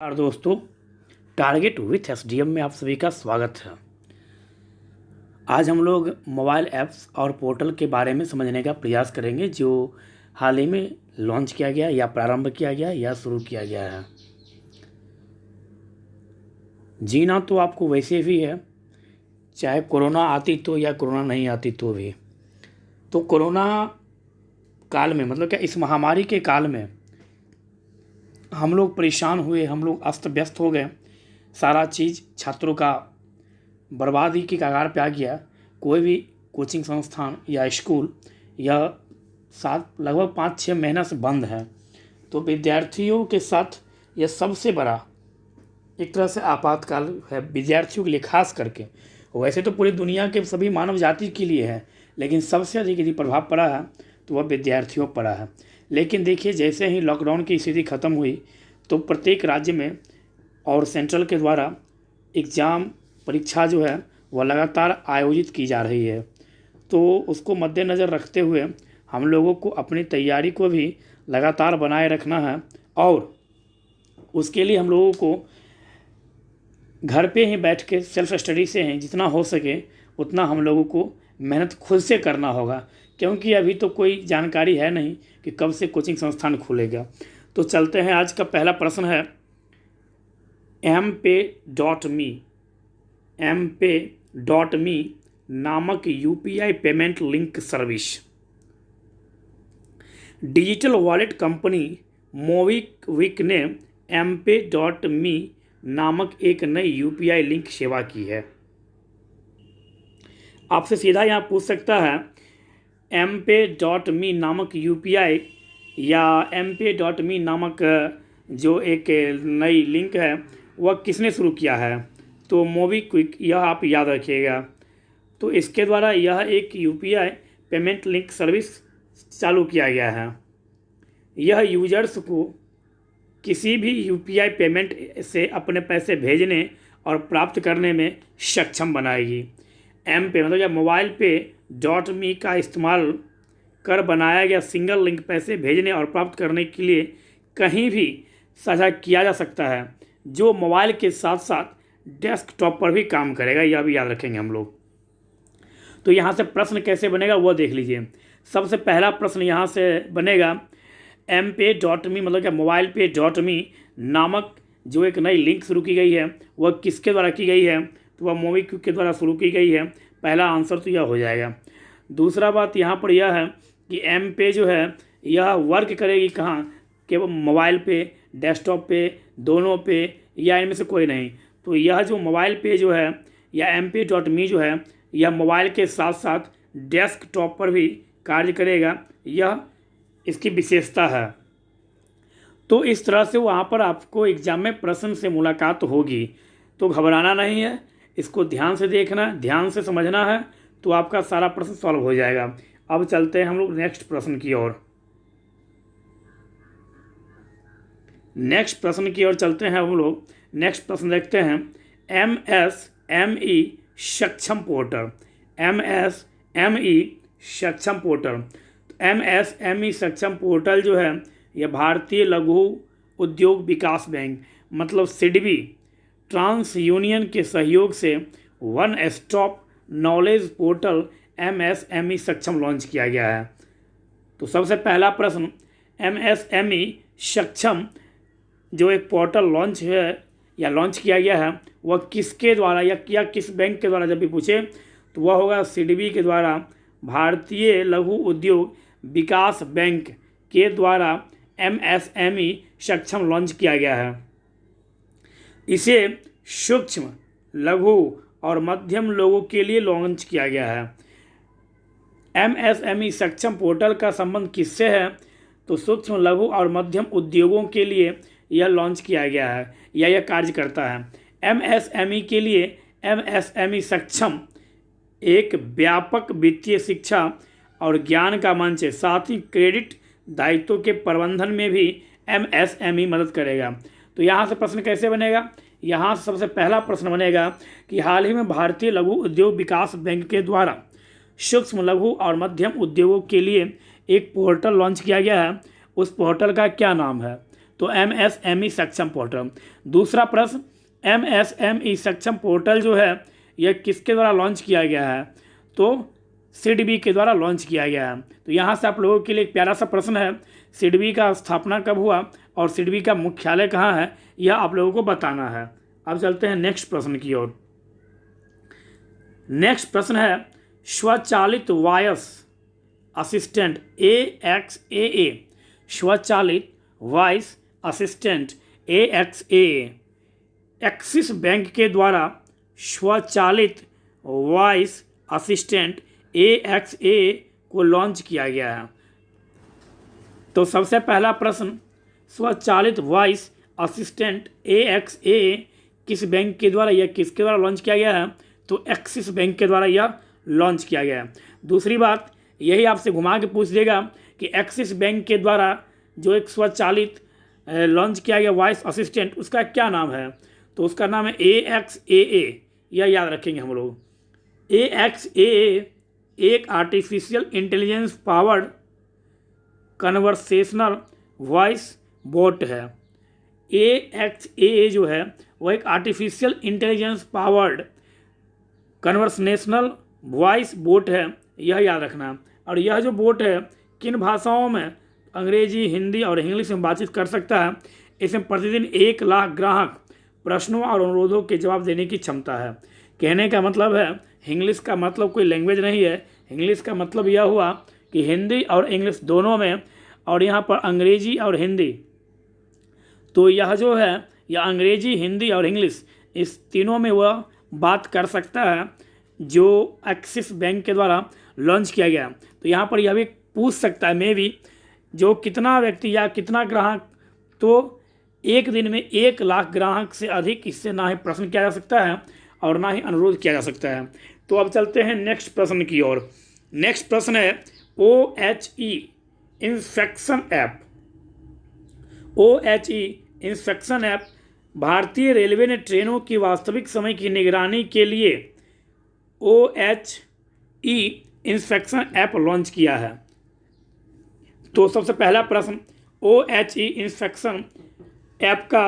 और दोस्तों, target with SDM में आप सभी का स्वागत है। आज हम लोग मोबाइल ऐप्स और पोर्टल के बारे में समझने का प्रयास करेंगे जो हाल ही में लॉन्च किया गया या प्रारंभ किया गया या शुरू किया गया है। जीना तो आपको वैसे भी है, चाहे कोरोना आती तो या कोरोना नहीं आती तो भी। तो कोरोना काल में, मतलब क्या, इस महामारी के काल में हम लोग परेशान हुए, हम लोग अस्त व्यस्त हो गए। सारा चीज़ छात्रों का बर्बादी की कगार पे आ गया। कोई भी कोचिंग संस्थान या स्कूल या लगभग 5-6 महीना से बंद है। तो विद्यार्थियों के साथ यह सबसे बड़ा एक तरह से आपातकाल है, विद्यार्थियों के लिए खास करके। वैसे तो पूरी दुनिया के सभी मानव जाति के लिए है, लेकिन सबसे अधिक यदि प्रभाव पड़ा है तो वह विद्यार्थियों पर पड़ा है। लेकिन देखिए, जैसे ही लॉकडाउन की स्थिति ख़त्म हुई तो प्रत्येक राज्य में और सेंट्रल के द्वारा एग्ज़ाम परीक्षा जो है वह लगातार आयोजित की जा रही है। तो उसको मद्देनज़र रखते हुए हम लोगों को अपनी तैयारी को भी लगातार बनाए रखना है, और उसके लिए हम लोगों को घर पे ही बैठ के सेल्फ स्टडी से ही जितना हो सके उतना हम लोगों को मेहनत खुद से करना होगा, क्योंकि अभी तो कोई जानकारी है नहीं कि कब से कोचिंग संस्थान खुलेगा। तो चलते हैं, आज का पहला प्रश्न है mpay.me नामक UPI payment link service. Digital wallet company MobiKwik ने mpay.me नामक एक नई यूपीआई लिंक सेवा की है। आपसे सीधा यहाँ पूछ सकता है, mpay.me नामक यूपीआई या mpay.me नामक जो एक नई लिंक है वह किसने शुरू किया है? तो मोबीक्विक, यह आप याद रखिएगा। तो इसके द्वारा यह एक यूपीआई पेमेंट लिंक सर्विस चालू किया गया है। यह यूजर्स को किसी भी यूपीआई पेमेंट से अपने पैसे भेजने और प्राप्त करने में सक्षम बनाएगी। mpay मतलब या मोबाइल पे.me का इस्तेमाल कर बनाया गया सिंगल लिंक पैसे भेजने और प्राप्त करने के लिए कहीं भी साझा किया जा सकता है, जो मोबाइल के साथ साथ डेस्कटॉप पर भी काम करेगा। यह भी याद रखेंगे हम लोग। तो यहाँ से प्रश्न कैसे बनेगा वो देख लीजिए। सबसे पहला प्रश्न यहाँ से बनेगा, mpay.me मतलब क्या मोबाइल पे.me नामक जो एक नई लिंक शुरू की गई है वह किसके द्वारा की गई है? तो वह मोबीक्विक के द्वारा शुरू की गई है। पहला आंसर तो यह हो जाएगा। दूसरा बात यहाँ पर यह है कि mpay जो है यह वर्क करेगी कहाँ? केवल मोबाइल पे, डेस्कटॉप पे, दोनों पे, या इनमें से कोई नहीं। तो यह जो मोबाइल पे जो है या mpay.me जो है यह मोबाइल के साथ साथ डेस्कटॉप पर भी कार्य करेगा। यह इसकी विशेषता है। तो इस तरह से वहाँ पर आपको एग्जाम में प्रश्न से मुलाकात होगी। तो घबराना नहीं है, इसको ध्यान से देखना, ध्यान से समझना है, तो आपका सारा प्रश्न सॉल्व हो जाएगा। अब चलते हैं हम लोग नेक्स्ट प्रश्न की ओर। चलते हैं हम लोग। नेक्स्ट प्रश्न देखते हैं, MSME सक्षम पोर्टल। MSME सक्षम पोर्टल। MSME सक्षम पोर्टल जो है यह भारतीय लघु उद्योग विकास बैंक मतलब सिडबी ट्रांस यूनियन के सहयोग से one stop knowledge portal MSME सक्षम लॉन्च किया गया है। तो सबसे पहला प्रश्न, MSME सक्षम जो एक पोर्टल लॉन्च किया गया है वह किसके द्वारा या किस बैंक के द्वारा जब भी पूछे तो वह होगा सिडबी के द्वारा, भारतीय लघु उद्योग विकास बैंक के द्वारा MSME सक्षम लॉन्च किया गया है। इसे सूक्ष्म, लघु और मध्यम लोगों के लिए लॉन्च किया गया है। MSME सक्षम पोर्टल का संबंध किससे है? तो सूक्ष्म, लघु और मध्यम उद्योगों के लिए यह लॉन्च किया गया है या यह कार्य करता है। MSME के लिए MSME सक्षम एक व्यापक वित्तीय शिक्षा और ज्ञान का मंच है। साथ ही क्रेडिट दायित्वों के प्रबंधन में भी MSME मदद करेगा। तो यहाँ से प्रश्न कैसे बनेगा? यहाँ से सबसे पहला प्रश्न बनेगा कि हाल ही में भारतीय लघु उद्योग विकास बैंक के द्वारा सूक्ष्म, लघु और मध्यम उद्योगों के लिए एक पोर्टल लॉन्च किया गया है। उस पोर्टल का क्या नाम है? तो MSME सक्षम पोर्टल। दूसरा प्रश्न, MSME सक्षम पोर्टल जो है यह किसके द्वारा लॉन्च किया गया है? तो सिडबी के द्वारा लॉन्च किया गया है। तो यहाँ से आप लोगों के लिए एक प्यारा सा प्रश्न है, सिडबी का स्थापना कब हुआ और सिडबी का मुख्यालय कहाँ है, यह आप लोगों को बताना है। अब चलते हैं नेक्स्ट प्रश्न की ओर। नेक्स्ट प्रश्न है, स्वचालित वॉइस असिस्टेंट AXAA, स्वचालित voice assistant AXAA axis bank के द्वारा स्वचालित वॉइस असिस्टेंट AXAA को लॉन्च किया गया है। तो सबसे पहला प्रश्न, स्वचालित वॉइस असिस्टेंट AXAA किस बैंक के द्वारा या किसके द्वारा लॉन्च किया गया है? तो एक्सिस बैंक के द्वारा यह लॉन्च किया गया है। दूसरी बात, यही आपसे घुमा के पूछ देगा कि एक्सिस बैंक के द्वारा जो एक स्वचालित लॉन्च किया गया वॉइस असिस्टेंट, उसका क्या नाम है? तो उसका नाम है AXAA, यह याद रखेंगे हम लोग। AXAA एक artificial intelligence powered conversational voice boat है। AXAA जो है वो एक artificial intelligence powered conversational voice boat है, यह याद रखना। और यह जो बोट है किन भाषाओं में? अंग्रेजी, हिंदी और इंग्लिश में बातचीत कर सकता है। इसमें प्रतिदिन 1 लाख ग्राहक प्रश्नों और अनुरोधों के जवाब देने की क्षमता है। कहने का मतलब है, इंग्लिश का मतलब कोई लैंग्वेज नहीं है, इंग्लिश का मतलब यह हुआ कि हिंदी और इंग्लिश दोनों में, और यहाँ पर अंग्रेजी और हिंदी, तो यह जो है यह अंग्रेजी, हिंदी और इंग्लिश इस तीनों में वह बात कर सकता है जो एक्सिस बैंक के द्वारा लॉन्च किया गया। तो यहाँ पर यह भी पूछ सकता है मे भी जो कितना व्यक्ति या कितना ग्राहक, तो एक दिन में 1 लाख ग्राहक से अधिक इससे ना ही प्रश्न किया जा सकता है और ना ही अनुरोध किया जा सकता है। तो अब चलते हैं नेक्स्ट प्रश्न की ओर। नेक्स्ट प्रश्न है, OHE inspection app. OHE inspection app भारतीय रेलवे ने ट्रेनों की वास्तविक समय की निगरानी के लिए OHE इंस्पेक्शन ऐप लॉन्च किया है। तो सबसे पहला प्रश्न, OHE इंस्पेक्शन ऐप का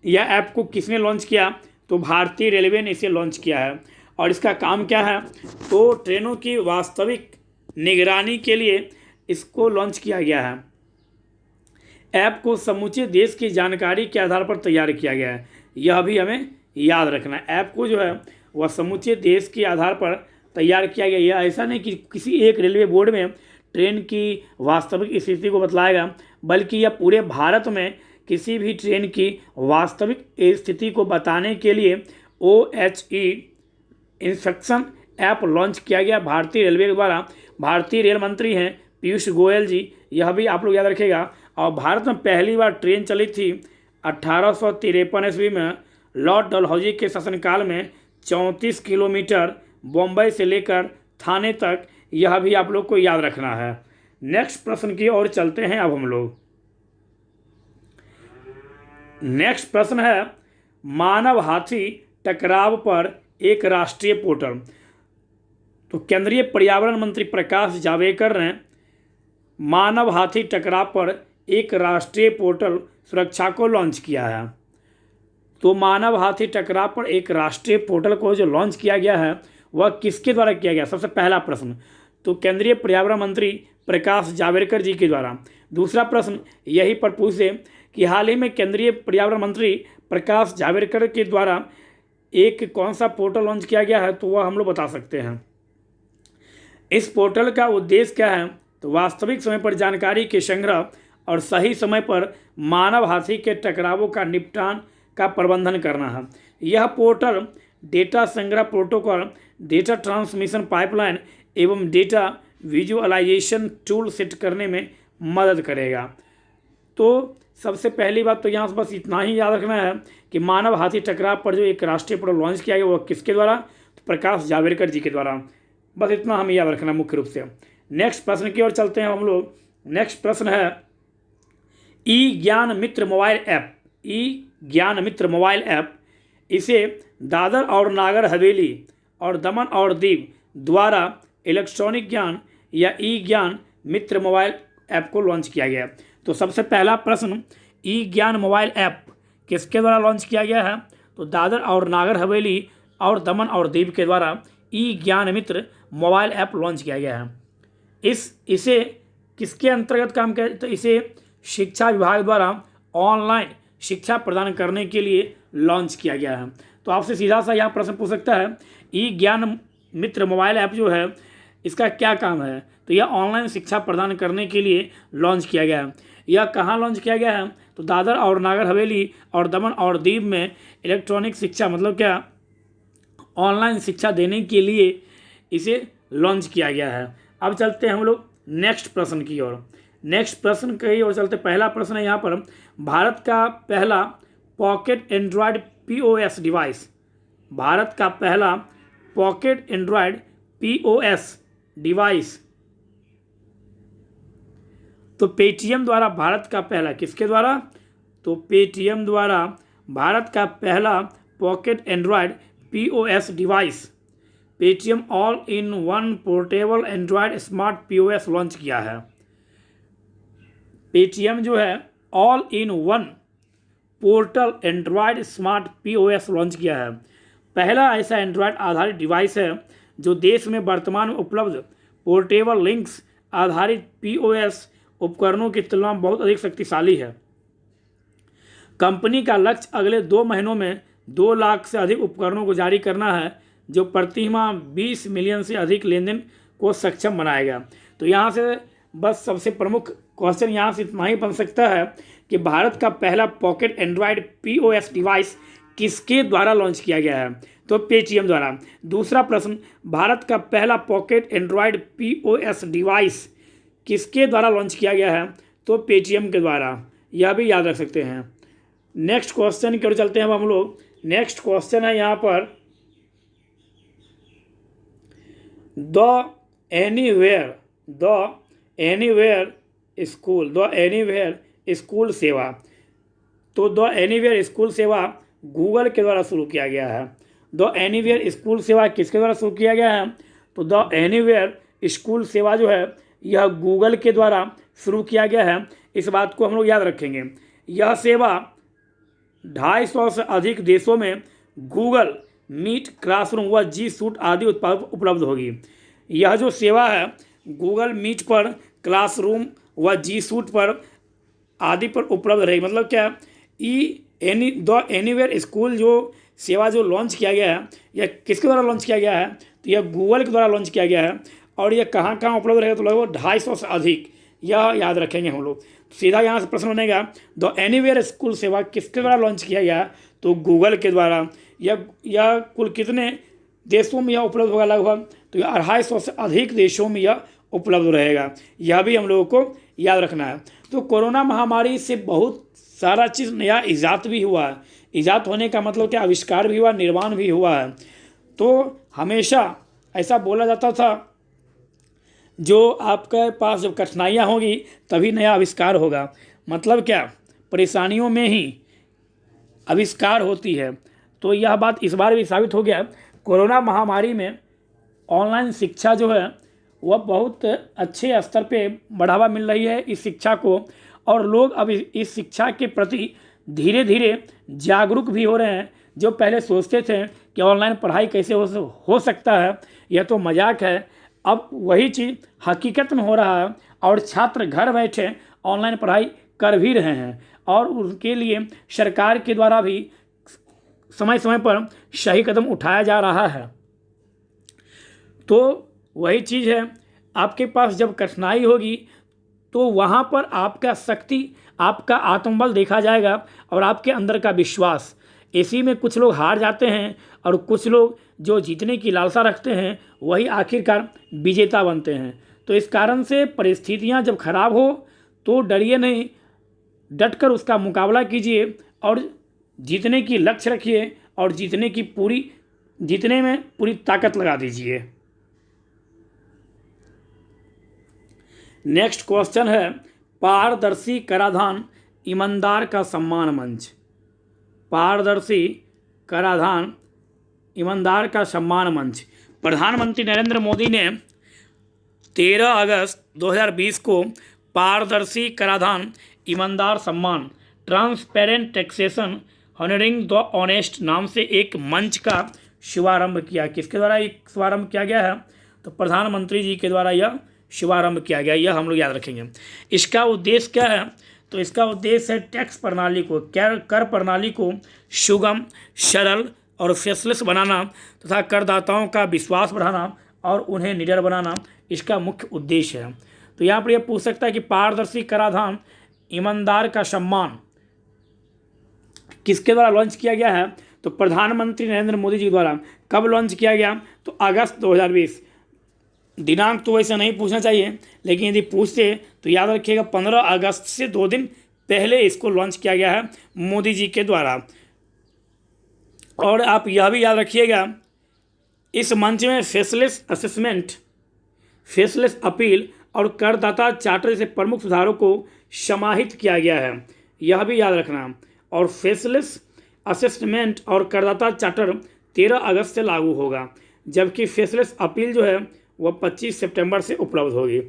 यह ऐप को किसने लॉन्च किया? तो भारतीय रेलवे ने इसे लॉन्च किया है। और इसका काम क्या है? तो ट्रेनों की वास्तविक निगरानी के लिए इसको लॉन्च किया गया है। ऐप को समूचे देश की जानकारी के आधार पर तैयार किया गया है, यह भी हमें याद रखना है। ऐप को जो है वह समूचे देश के आधार पर तैयार किया गया। यह ऐसा नहीं कि किसी एक रेलवे बोर्ड में ट्रेन की वास्तविक स्थिति को बतलाएगा, बल्कि यह पूरे भारत में किसी भी ट्रेन की वास्तविक स्थिति को बताने के लिए OHE इंस्पेक्शन ऐप लॉन्च किया गया भारतीय रेलवे के द्वारा। भारतीय रेल मंत्री हैं पीयूष गोयल जी, यह भी आप लोग याद रखेगा। और भारत में पहली बार ट्रेन चली थी 1853 ईस्वी में लॉर्ड डलहौजी के शासनकाल में 34 किलोमीटर बम्बई से लेकर थाने तक, यह भी आप लोग को याद रखना है। नेक्स्ट प्रश्न की ओर चलते हैं अब हम लोग। नेक्स्ट प्रश्न है, मानव हाथी टकराव पर एक राष्ट्रीय पोर्टल। तो केंद्रीय पर्यावरण मंत्री प्रकाश जावड़ेकर ने मानव हाथी टकराव पर एक राष्ट्रीय पोर्टल सुरक्षा को लॉन्च किया है। तो मानव हाथी टकराव पर एक राष्ट्रीय पोर्टल को जो लॉन्च किया गया है वह किसके द्वारा किया गया? सबसे पहला प्रश्न, तो केंद्रीय पर्यावरण मंत्री प्रकाश जावड़ेकर जी के द्वारा। दूसरा प्रश्न यही पर पूछे कि हाल ही में केंद्रीय पर्यावरण मंत्री प्रकाश जावड़ेकर के द्वारा एक कौन सा पोर्टल लॉन्च किया गया है, तो वह हम लोग बता सकते हैं। इस पोर्टल का उद्देश्य क्या है? तो वास्तविक समय पर जानकारी के संग्रह और सही समय पर मानव हाथी के टकरावों का निपटान का प्रबंधन करना है। यह पोर्टल डेटा संग्रह प्रोटोकॉल, डेटा ट्रांसमिशन पाइपलाइन एवं डेटा विजुअलाइजेशन टूल सेट करने में मदद करेगा। तो सबसे पहली बात तो यहाँ से बस इतना ही याद रखना है कि मानव हाथी टकराव पर जो एक राष्ट्रीय पोर्टल लॉन्च किया गया वह किसके द्वारा? तो प्रकाश जावड़ेकर जी के द्वारा। बस इतना हमें याद रखना मुख्य रूप से। नेक्स्ट प्रश्न की ओर चलते हैं हम लोग। नेक्स्ट प्रश्न है, ई ज्ञान मित्र मोबाइल ऐप। ई ज्ञान मित्र मोबाइल ऐप, इसे दादर और नागर हवेली और दमन और दीव द्वारा इलेक्ट्रॉनिक ज्ञान या ई ज्ञान मित्र मोबाइल ऐप को लॉन्च किया गया। तो सबसे पहला प्रश्न, ई ज्ञान मोबाइल ऐप किसके द्वारा लॉन्च किया गया है? तो दादर और नागर हवेली और दमन और दीव के द्वारा ई ज्ञान मित्र मोबाइल ऐप लॉन्च किया गया है। इसे किसके अंतर्गत काम किया? तो इसे शिक्षा विभाग द्वारा ऑनलाइन शिक्षा प्रदान करने के लिए लॉन्च किया गया है। तो आपसे सीधा सा यहाँ प्रश्न पूछ सकता है, ई ज्ञान मित्र मोबाइल ऐप जो है इसका क्या काम है? तो यह ऑनलाइन शिक्षा प्रदान करने के लिए लॉन्च किया गया है। यह कहाँ लॉन्च किया गया है? तो दादर और नागर हवेली और दमन और दीव में इलेक्ट्रॉनिक शिक्षा मतलब क्या, ऑनलाइन शिक्षा देने के लिए इसे लॉन्च किया गया है। अब चलते हैं हम लोग नेक्स्ट प्रश्न की ओर। नेक्स्ट प्रश्न की ओर चलते, पहला प्रश्न है यहाँ पर, भारत का पहला pocket Android POS device, Bharat का पहला पॉकेट एंड्रॉयड POS डिवाइस तो पेटीएम द्वारा भारत का पहला, किसके द्वारा? तो पेटीएम द्वारा भारत का पहला pocket Android POS device Paytm all in one portable Android smart POS launch किया है। पेटीएम जो है all in one portal Android smart POS launch किया है। पहला ऐसा एंड्रॉयड आधारित डिवाइस है जो देश में वर्तमान में उपलब्ध पोर्टेबल लिंक्स आधारित POS उपकरणों की तुलना में बहुत अधिक शक्तिशाली है। कंपनी का लक्ष्य अगले 2 महीनों में 2 लाख से अधिक उपकरणों को जारी करना है, जो प्रति माह 20 मिलियन से अधिक लेन देन को सक्षम बनाएगा। तो यहाँ से बस सबसे प्रमुख क्वेश्चन यहाँ से इतना ही बन सकता है कि भारत का पहला पॉकेट एंड्रॉयड POS डिवाइस किसके द्वारा लॉन्च किया गया है? तो पेटीएम द्वारा। दूसरा प्रश्न, भारत का पहला पॉकेट एंड्रॉयड POS डिवाइस किसके द्वारा लॉन्च किया गया है? तो पेटीएम के द्वारा। यह भी याद रख सकते हैं। नेक्स्ट क्वेश्चन की ओर चलते हैं हम लोग। नेक्स्ट क्वेश्चन है यहाँ पर, द एनीवेयर स्कूल सेवा। तो द एनीवेयर स्कूल सेवा गूगल के द्वारा शुरू किया गया है। द एनीवेयर स्कूल सेवा किसके द्वारा शुरू किया गया है? तो द एनीवेयर स्कूल सेवा जो है यह गूगल के द्वारा शुरू किया गया है। इस बात को हम लोग याद रखेंगे। यह सेवा 250 से अधिक देशों में गूगल मीट, क्लासरूम व जी सूट आदि उत्पाद उपलब्ध होगी। यह जो सेवा है गूगल मीट पर, क्लासरूम व जी सूट पर आदि पर उपलब्ध रहेगी। मतलब क्या, द एनीवेयर स्कूल जो सेवा जो लॉन्च किया गया है यह किसके द्वारा लॉन्च किया गया है? तो यह गूगल के द्वारा लॉन्च किया गया है। और यह कहाँ कहाँ उपलब्ध रहेगा? तो लगभग 250 से अधिक, यह याद रखेंगे हम लोग। सीधा यहाँ से प्रश्न बनेगा, द एनीवेयर स्कूल सेवा किसके द्वारा लॉन्च किया गया? तो गूगल के द्वारा। यह कुल कितने देशों में यह उपलब्ध होगा? लगभग तो 250 से अधिक देशों में यह उपलब्ध रहेगा। यह भी हम लोगों को याद रखना है। तो कोरोना महामारी से बहुत सारा चीज़ नया ईजाद भी हुआ है। ईजाद होने का मतलब क्या, आविष्कार भी हुआ, निर्माण भी हुआ है। तो हमेशा ऐसा बोला जाता था, जो आपके पास जब कठिनाइयाँ होगी तभी नया आविष्कार होगा। मतलब क्या, परेशानियों में ही आविष्कार होती है। तो यह बात इस बार भी साबित हो गया। कोरोना महामारी में ऑनलाइन शिक्षा जो है वह बहुत अच्छे स्तर पे बढ़ावा मिल रही है इस शिक्षा को, और लोग अब इस शिक्षा के प्रति धीरे धीरे जागरूक भी हो रहे हैं। जो पहले सोचते थे कि ऑनलाइन पढ़ाई कैसे हो सकता है, यह तो मजाक है, अब वही चीज़ हकीकत में हो रहा है और छात्र घर बैठे ऑनलाइन पढ़ाई कर भी रहे हैं। और उनके लिए सरकार के द्वारा भी समय समय पर सही कदम उठाया जा रहा है। तो वही चीज़ है, आपके पास जब कठिनाई होगी तो वहाँ पर आपका शक्ति, आपका आत्मबल देखा जाएगा और आपके अंदर का विश्वास। इसी में कुछ लोग हार जाते हैं और कुछ लोग जो जीतने की लालसा रखते हैं वही आखिरकार विजेता बनते हैं। तो इस कारण से परिस्थितियाँ जब खराब हो तो डरिए नहीं, डटकर उसका मुकाबला कीजिए और जीतने की लक्ष्य रखिए और जीतने में पूरी ताकत लगा दीजिए। नेक्स्ट क्वेश्चन है, पारदर्शी कराधान ईमानदार का सम्मान मंच। पारदर्शी कराधान ईमानदार का सम्मान मंच प्रधानमंत्री नरेंद्र मोदी ने 13 अगस्त 2020 को पारदर्शी कराधान ईमानदार सम्मान transparent taxation honouring the honest नाम से एक मंच का शुभारंभ किया। किसके द्वारा एक शुभारंभ किया गया है? तो प्रधानमंत्री जी के द्वारा यह शुभारंभ किया गया। यह हम लोग याद रखेंगे। इसका उद्देश्य क्या है? तो इसका उद्देश्य है टैक्स प्रणाली को, कर प्रणाली को सुगम, सरल और फेसलेस बनाना तथा करदाताओं का विश्वास बढ़ाना और उन्हें निडर बनाना इसका मुख्य उद्देश्य है। तो यहाँ पर यह पूछ सकता है कि पारदर्शी कराधान, ईमानदार का सम्मान किसके द्वारा लॉन्च किया गया है? तो प्रधानमंत्री नरेंद्र मोदी जी द्वारा। कब लॉन्च किया गया? तो अगस्त 2020। दिनांक तो वैसे नहीं पूछना चाहिए, लेकिन यदि पूछते तो याद रखिएगा 15 अगस्त से 2 दिन पहले इसको लॉन्च किया गया है मोदी जी के द्वारा। और आप यह भी याद रखिएगा इस मंच में फेसलेस असेसमेंट, फेसलेस अपील और करदाता चार्टर जैसे प्रमुख सुधारों को समाहित किया गया है। यह भी याद रखना। और फेसलेस असेसमेंट और करदाता चार्टर 13 अगस्त से लागू होगा, जबकि फेसलेस अपील जो है वह 25 सितंबर से उपलब्ध होगी।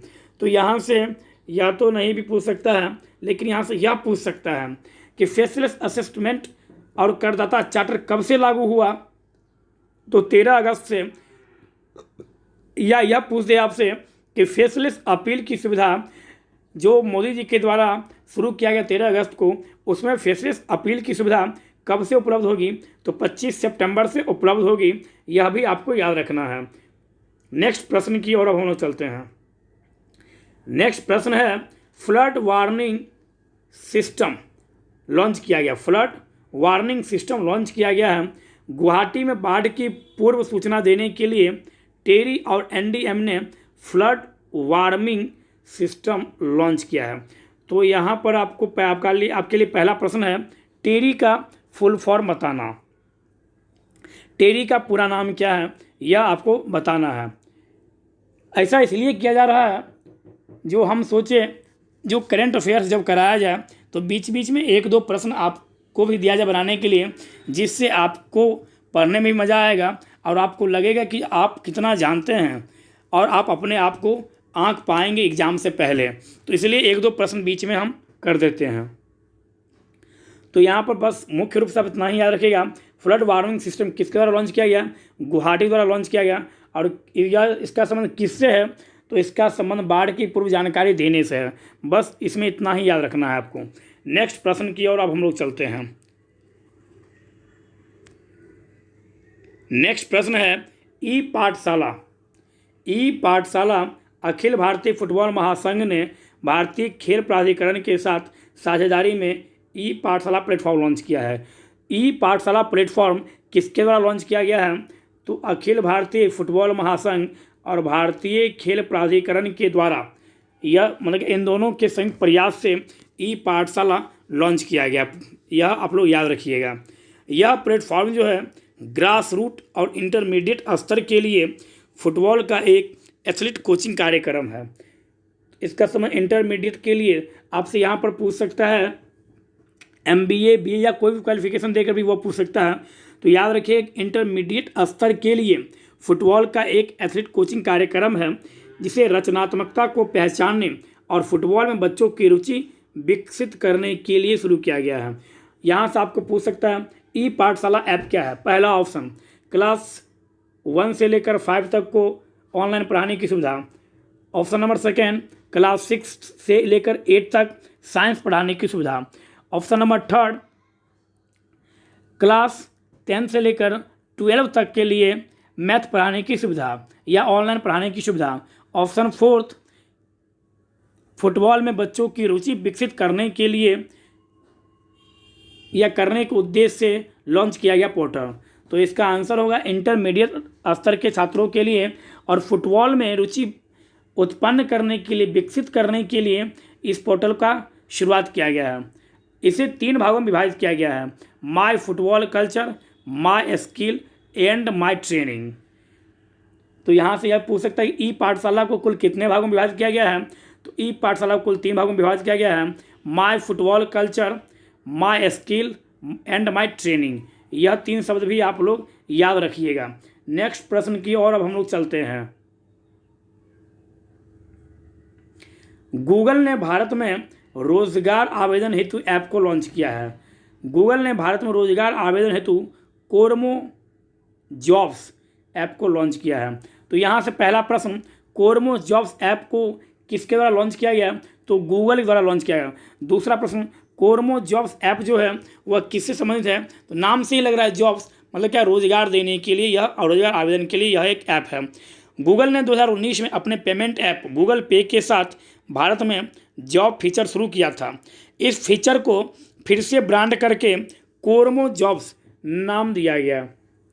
तो यहाँ से या तो नहीं भी पूछ सकता है, लेकिन यहाँ से यह पूछ सकता है कि फेसलेस असेसमेंट और करदाता चार्टर कब से लागू हुआ? तो 13 अगस्त से। या यह पूछ दे आपसे कि फेसलेस अपील की सुविधा जो मोदी जी के द्वारा शुरू किया गया 13 अगस्त को, उसमें फेसलेस अपील की सुविधा कब से उपलब्ध होगी? तो 25 सितंबर से उपलब्ध होगी। यह भी आपको याद रखना है। नेक्स्ट प्रश्न की ओर अब हम लोग चलते हैं। नेक्स्ट प्रश्न है फ्लड वार्निंग सिस्टम लॉन्च किया गया। फ्लड वार्निंग सिस्टम लॉन्च किया गया है। गुवाहाटी में बाढ़ की पूर्व सूचना देने के लिए टेरी और एनडीएम ने फ्लड वार्निंग सिस्टम लॉन्च किया है। तो यहाँ पर आपके लिए पहला प्रश्न है, टेरी का फुल फॉर्म बताना। टेरी का पूरा नाम क्या है यह आपको बताना है। ऐसा इसलिए किया जा रहा है, जो हम सोचे जो करंट अफेयर्स जब कराया जाए तो बीच बीच में 1-2 प्रश्न आपको भी दिया जाए बनाने के लिए, जिससे आपको पढ़ने में भी मज़ा आएगा और आपको लगेगा कि आप कितना जानते हैं और आप अपने आप को आंक पाएंगे एग्ज़ाम से पहले। तो इसलिए 1-2 प्रश्न बीच में हम कर देते हैं। तो यहाँ पर बस मुख्य रूप से आप इतना ही याद रखिएगा, फ्लड वार्निंग सिस्टम किसके द्वारा लॉन्च किया गया? गुवाहाटी द्वारा लॉन्च किया गया। और यह इसका संबंध किससे है? तो इसका संबंध बाढ़ की पूर्व जानकारी देने से है। बस इसमें इतना ही याद रखना है आपको। नेक्स्ट प्रश्न की ओर अब हम लोग चलते हैं। नेक्स्ट प्रश्न है ई पाठशाला। ई पाठशाला अखिल भारतीय फुटबॉल महासंघ ने भारतीय खेल प्राधिकरण के साथ साझेदारी में ई पाठशाला प्लेटफॉर्म लॉन्च किया है। ई पाठशाला प्लेटफॉर्म किसके द्वारा लॉन्च किया गया है? तो अखिल भारतीय फुटबॉल महासंघ और भारतीय खेल प्राधिकरण के द्वारा, यह मतलब इन दोनों के संयुक्त प्रयास से ई पाठशाला लॉन्च किया गया। यह आप लोग याद रखिएगा। यह प्लेटफॉर्म जो है ग्रास रूट और इंटरमीडिएट स्तर के लिए फुटबॉल का एक एथलीट कोचिंग कार्यक्रम है। इसका समय इंटरमीडिएट के लिए आपसे यहाँ पर पूछ सकता है, MBA BA या कोई भी क्वालिफिकेशन देकर भी वो पूछ सकता है। तो याद रखिए इंटरमीडिएट स्तर के लिए फुटबॉल का एक एथलीट कोचिंग कार्यक्रम है, जिसे रचनात्मकता को पहचानने और फुटबॉल में बच्चों की रुचि विकसित करने के लिए शुरू किया गया है। यहाँ से आपको पूछ सकता है ई पाठशाला ऐप क्या है? पहला ऑप्शन क्लास 1 से लेकर 5 तक को ऑनलाइन पढ़ाने की सुविधा। ऑप्शन नंबर सेकेंड क्लास 6 से लेकर 8 तक साइंस पढ़ाने की सुविधा। ऑप्शन नंबर थर्ड क्लास 10 से लेकर 12 तक के लिए मैथ पढ़ाने की सुविधा या ऑनलाइन पढ़ाने की सुविधा। ऑप्शन फोर्थ फुटबॉल में बच्चों की रुचि विकसित करने के लिए या करने के उद्देश्य से लॉन्च किया गया पोर्टल। तो इसका आंसर होगा इंटरमीडिएट स्तर के छात्रों के लिए और फुटबॉल में रुचि उत्पन्न करने के लिए, विकसित करने के लिए इस पोर्टल का शुरुआत किया गया है। इसे 3 भागों में विभाजित किया गया है, my football culture, my skill and my training. तो यहाँ से यह पूछ सकता है कि ई पाठशाला को कुल कितने भागों में विभाजित किया गया है? तो ई पाठशाला को कुल 3 भागों में विभाजित किया गया है, my football culture, my skill and my training. यह 3 शब्द भी आप लोग याद रखिएगा। नेक्स्ट प्रश्न की ओर अब हम लोग चलते हैं। गूगल ने भारत में रोजगार आवेदन हेतु ऐप को लॉन्च किया है? गूगल ने भारत में रोजगार आवेदन हेतु कोरमो जॉब्स ऐप को लॉन्च किया है। तो यहाँ से पहला प्रश्न, कोरमो जॉब्स ऐप को किसके द्वारा लॉन्च किया गया? तो गूगल के द्वारा लॉन्च किया गया। दूसरा प्रश्न, कोरमो जॉब्स ऐप जो है वह किससे संबंधित है? तो नाम से ही लग रहा है जॉब्स मतलब क्या, रोजगार देने के लिए यह और रोजगार आवेदन के लिए यह एक ऐप है। गूगल ने 2019 में अपने पेमेंट ऐप गूगल पे के साथ भारत में जॉब फीचर शुरू किया था। इस फीचर को फिर से ब्रांड करके कोरमो जॉब्स नाम दिया गया।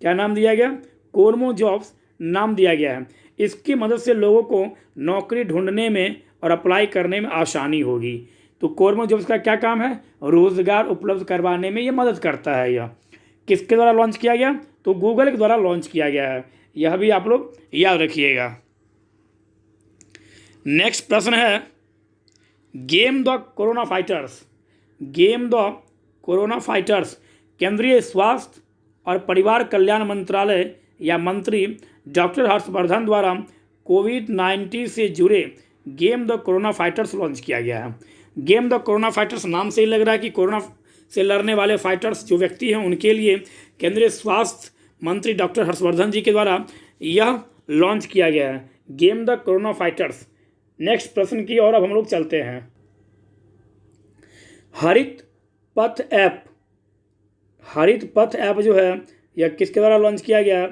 क्या नाम दिया गया? कोरमो जॉब्स नाम दिया गया है। इसकी मदद से लोगों को नौकरी ढूंढने में और अप्लाई करने में आसानी होगी। तो कोरमो जॉब्स का क्या काम है? रोजगार उपलब्ध करवाने में यह मदद करता है। यह किसके द्वारा लॉन्च किया गया? तो गूगल के द्वारा लॉन्च किया गया है। यह भी आप लोग याद रखिएगा। नेक्स्ट प्रश्न है, game the corona fighters. Game the corona fighters केंद्रीय स्वास्थ्य और परिवार कल्याण मंत्रालय या मंत्री डॉक्टर हर्षवर्धन द्वारा कोविड-19 से जुड़े game the corona fighters launch किया गया है। गेम द कोरोना फाइटर्स नाम से ही लग रहा है कि कोरोना से लड़ने वाले फाइटर्स जो व्यक्ति हैं उनके लिए केंद्रीय स्वास्थ्य मंत्री डॉक्टर हर्षवर्धन जी के द्वारा यह लॉन्च किया गया है, game the corona fighters. Next प्रश्न की ओर अब हम लोग चलते हैं। हरित पथ ऐप, हरित पथ ऐप जो है यह किसके द्वारा लॉन्च किया गया?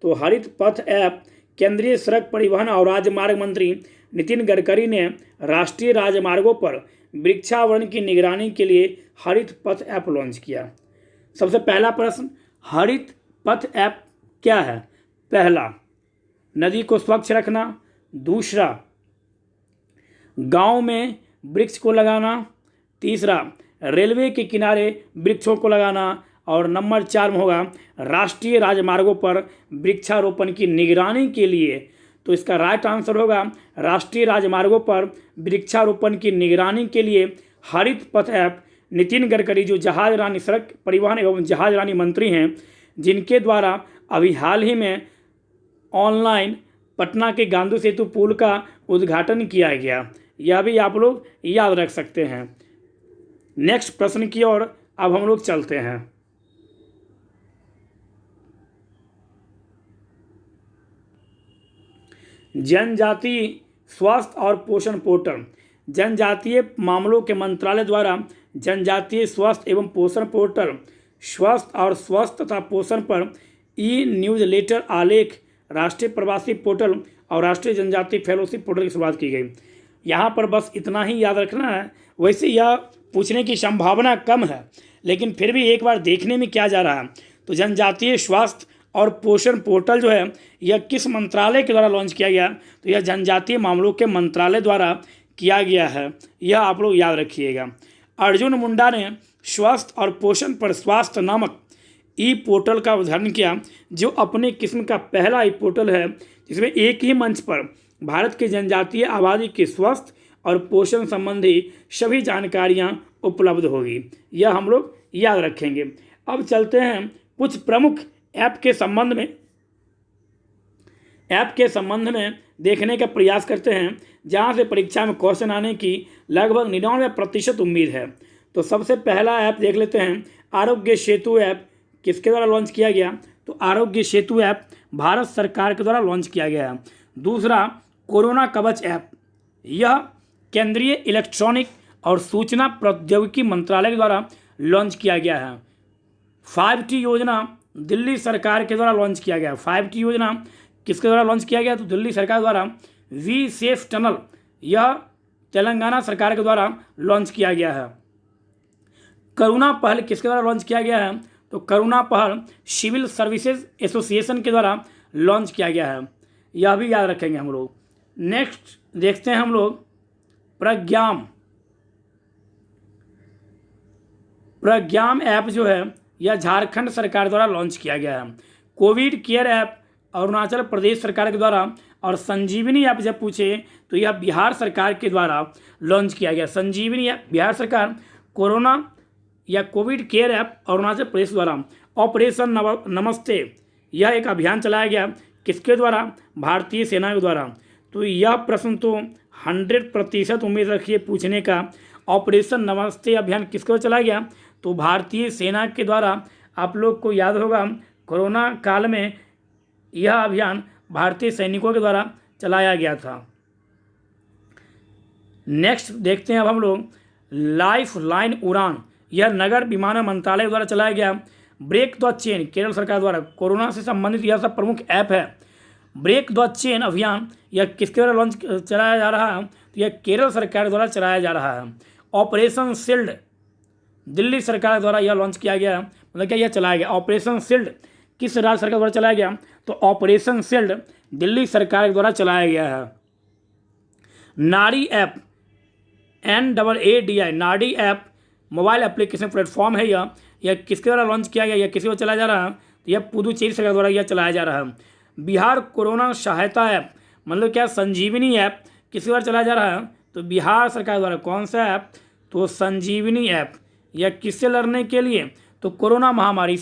तो हरित पथ ऐप केंद्रीय सड़क परिवहन और राजमार्ग मंत्री नितिन गडकरी ने राष्ट्रीय राजमार्गों पर वृक्षावरण की निगरानी के लिए हरित पथ ऐप लॉन्च किया। सबसे पहला प्रश्न, हरित पथ ऐप क्या है? पहला, नदी को स्वच्छ रखना। दूसरा, गांव में वृक्ष को लगाना। तीसरा, रेलवे के किनारे वृक्षों को लगाना। और नंबर 4 में होगा राष्ट्रीय राजमार्गों पर वृक्षारोपण की निगरानी के लिए। तो इसका राइट आंसर होगा राष्ट्रीय राजमार्गों पर वृक्षारोपण की निगरानी के लिए हरित पथ ऐप। नितिन गडकरी जो जहाज रानी सड़क परिवहन एवं जहाज रानी मंत्री हैं, जिनके द्वारा अभी हाल ही में ऑनलाइन पटना के गांधी सेतु पुल का उद्घाटन किया गया। यह भी आप लोग याद रख सकते हैं। नेक्स्ट प्रश्न की ओर अब हम लोग चलते हैं। जनजातीय स्वास्थ्य और पोषण पोर्टल। जनजातीय मामलों के मंत्रालय द्वारा जनजातीय स्वास्थ्य एवं पोषण पोर्टल स्वास्थ्य और स्वास्थ्य तथा पोषण पर ई न्यूज़लेटर आलेख, राष्ट्रीय प्रवासी पोर्टल और राष्ट्रीय जनजातीय फेलोशिप पोर्टल की शुरुआत की गई। यहाँ पर बस इतना ही याद रखना है। वैसे यह पूछने की संभावना कम है, लेकिन फिर भी एक बार देखने में क्या जा रहा है। तो जनजातीय स्वास्थ्य और पोषण पोर्टल जो है यह किस मंत्रालय के द्वारा लॉन्च किया गया? तो यह जनजातीय मामलों के मंत्रालय द्वारा किया गया है। यह आप लोग याद रखिएगा। अर्जुन मुंडा ने स्वास्थ्य और पोषण पर स्वास्थ्य नामक ई पोर्टल का उद्घाटन किया, जो अपने किस्म का पहला ई पोर्टल है जिसमें एक ही मंच पर भारत की जनजातीय आबादी के स्वास्थ्य और पोषण संबंधी सभी जानकारियां उपलब्ध होगी। यह हम लोग याद रखेंगे। अब चलते हैं कुछ प्रमुख ऐप के संबंध में देखने का प्रयास करते हैं, जहां से परीक्षा में क्वेश्चन आने की लगभग 99% उम्मीद है। तो सबसे पहला ऐप देख लेते हैं, आरोग्य सेतु ऐप किसके द्वारा लॉन्च किया गया? तो आरोग्य सेतु ऐप भारत सरकार के द्वारा लॉन्च किया गया है। दूसरा, कोरोना कवच ऐप, यह केंद्रीय इलेक्ट्रॉनिक और सूचना प्रौद्योगिकी मंत्रालय के द्वारा लॉन्च किया गया है। 5T योजना दिल्ली सरकार के द्वारा लॉन्च किया गया। 5T योजना किसके द्वारा लॉन्च किया गया? तो दिल्ली सरकार द्वारा। वी सेफ टनल, यह तेलंगाना सरकार के द्वारा लॉन्च किया गया है। करुणा पहल किसके द्वारा लॉन्च किया गया है? तो करुणा पहल सिविल सर्विसेज एसोसिएशन के द्वारा लॉन्च किया गया है। यह भी याद रखेंगे हम लोग। नेक्स्ट देखते हैं हम लोग प्रज्ञाम ऐप जो है यह झारखंड सरकार द्वारा लॉन्च किया गया है। Covid care app Arunachal Pradesh सरकार के द्वारा। और संजीवनी ऐप जब पूछे तो यह बिहार सरकार के द्वारा लॉन्च किया गया। संजीवनी ऐप बिहार सरकार, कोरोना या Covid care app Arunachal Pradesh द्वारा। ऑपरेशन नमस्ते, यह एक अभियान चलाया गया किसके द्वारा? भारतीय सेना के द्वारा। तो यह प्रश्न तो 100% उम्मीद रखिए पूछने का, ऑपरेशन नमस्ते अभियान किसके द्वारा चलाया गया? तो भारतीय सेना के द्वारा। आप लोग को याद होगा कोरोना काल में यह अभियान भारतीय सैनिकों के द्वारा चलाया गया था। नेक्स्ट देखते हैं अब हम लोग लाइफ लाइन उड़ान, यह नगर विमानन मंत्रालय द्वारा चलाया गया। ब्रेक द चेन केरल सरकार द्वारा, कोरोना से संबंधित यह सब प्रमुख ऐप है। ब्रेक द चेन अभियान यह किसके द्वारा लॉन्च चलाया जा रहा है? तो यह केरल सरकार द्वारा चलाया जा रहा है। ऑपरेशन शील्ड दिल्ली सरकार द्वारा यह लॉन्च किया गया, मतलब क्या यह चलाया गया। ऑपरेशन शील्ड किस राज्य सरकार द्वारा चलाया गया? तो ऑपरेशन शील्ड दिल्ली सरकार द्वारा चलाया गया है। नारी ऐप NAADI नाडी ऐप मोबाइल एप्लीकेशन प्लेटफॉर्म है। यह किसके द्वारा लॉन्च किया गया? यह किसके द्वारा चलाया जा रहा है? तो यह पुदुचेरी सरकार द्वारा यह चलाया जा रहा है। बिहार कोरोना सहायता ऐप, मतलब क्या संजीवनी ऐप किसके द्वारा चलाया जा रहा है? तो बिहार सरकार द्वारा। कौन सा ऐप? तो संजीवनी ऐप। यह किससे लड़ने के लिए? तो कोरोना महामारी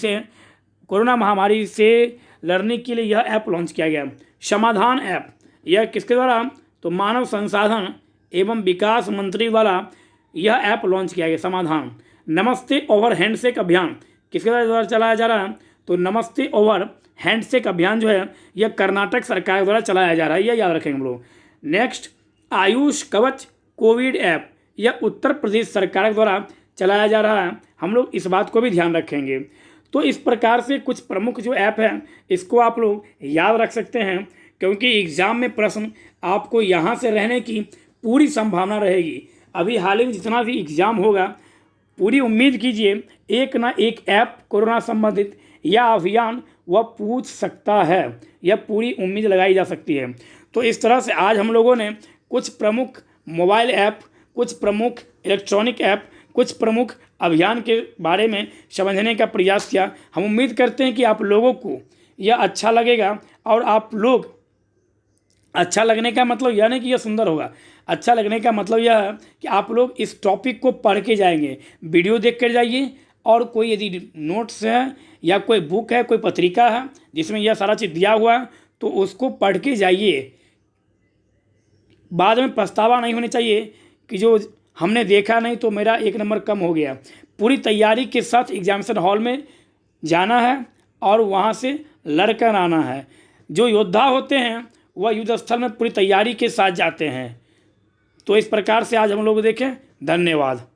से लड़ने के लिए यह ऐप लॉन्च किया गया। समाधान ऐप यह किसके द्वारा? तो मानव संसाधन एवं विकास मंत्री द्वारा यह ऐप लॉन्च किया गया। समाधान। नमस्ते ओवर हैंडशेक अभियान किसके द्वारा चलाया जा रहा है? तो नमस्ते ओवर हैंडशेक अभियान जो है यह कर्नाटक सरकार द्वारा चलाया जा रहा है, यह याद रखेंगे हम लोग। नेक्स्ट आयुष कवच कोविड ऐप, यह उत्तर प्रदेश सरकार द्वारा चलाया जा रहा है, हम लोग इस बात को भी ध्यान रखेंगे। तो इस प्रकार से कुछ प्रमुख जो ऐप है इसको आप लोग याद रख सकते हैं, क्योंकि एग्ज़ाम में प्रश्न आपको यहाँ से रहने की पूरी संभावना रहेगी। अभी हाल ही में जितना भी एग्ज़ाम होगा, पूरी उम्मीद कीजिए एक ना एक ऐप कोरोना संबंधित या अभियान वह पूछ सकता है, यह पूरी उम्मीद लगाई जा सकती है। तो इस तरह से आज हम लोगों ने कुछ प्रमुख मोबाइल ऐप, कुछ प्रमुख इलेक्ट्रॉनिक ऐप, कुछ प्रमुख अभियान के बारे में समझने का प्रयास किया। हम उम्मीद करते हैं कि आप लोगों को यह अच्छा लगेगा, और आप लोग अच्छा लगने का मतलब यह नहीं कि यह सुंदर होगा, अच्छा लगने का मतलब यह है कि आप लोग इस टॉपिक को पढ़ के जाएंगे, वीडियो देख कर जाइए, और कोई यदि नोट्स है या कोई बुक है, कोई पत्रिका है जिसमें यह सारा चीज़ दिया हुआ है, तो उसको पढ़ के जाइए। बाद में पछतावा नहीं होना चाहिए कि जो हमने देखा नहीं तो मेरा 1 नंबर कम हो गया। पूरी तैयारी के साथ एग्जामिनेशन हॉल में जाना है और वहाँ से लड़कर आना है। जो योद्धा होते हैं वह युद्ध स्थल में पूरी तैयारी के साथ जाते हैं। तो इस प्रकार से आज हम लोग देखें। धन्यवाद।